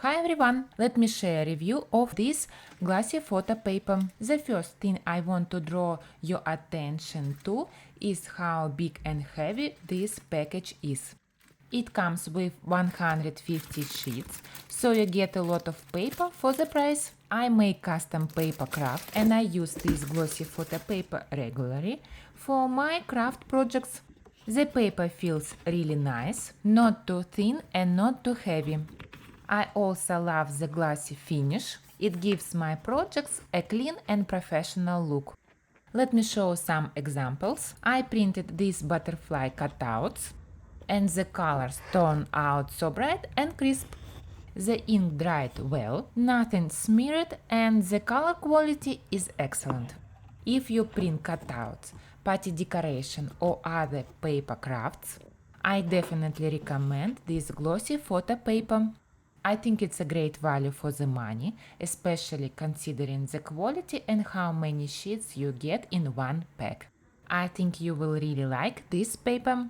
Hi everyone, let me share a review of this glossy photo paper. The first thing I want to draw your attention to is how big and heavy this package is. It comes with 150 sheets, so you get a lot of paper for the price. I make custom paper craft and I use this glossy photo paper regularly for my craft projects. The paper feels really nice, not too thin and not too heavy. I also love the glossy finish. It gives my projects a clean and professional look. Let me show some examples. I printed these butterfly cutouts and the colors turn out so bright and crisp. The ink dried well, nothing smeared, and the color quality is excellent. If you print cutouts, party decoration or other paper crafts, I definitely recommend this glossy photo paper. I think it's a great value for the money, especially considering the quality and how many sheets you get in one pack. I think you will really like this paper.